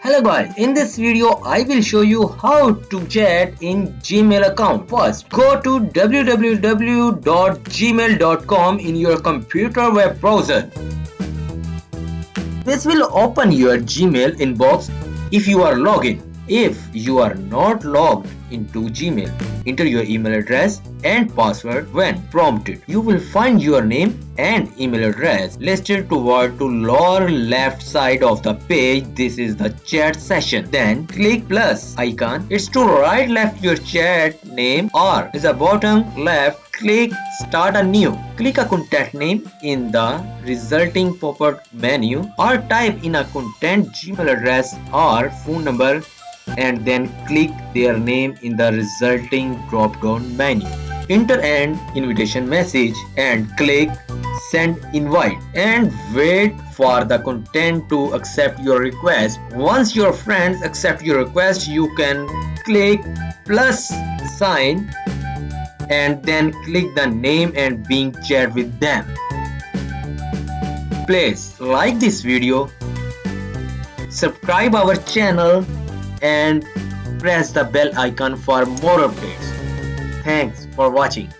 Hello guys, in this video I will show you how to chat in Gmail account. First, go to www.gmail.com in your computer web browser. This will open your Gmail inbox if you are logged in. If you are not logged into Gmail, enter your email address and password when prompted. You will find your name and email address listed toward to lower left side of the page. This is the chat session. Then click plus icon. It's to right left your chat name, or is the bottom left. Click start a new. Click a contact name in the resulting pop-up menu, or type in a contact Gmail address or phone number and then click their name in the resulting drop-down menu. Enter an invitation message and click send invite and wait for the content to accept your request. Once your friends accept your request, you can click plus sign and then click the name and being chat with them. Please like this video, subscribe our channel and press the bell icon for more updates. Thanks for watching.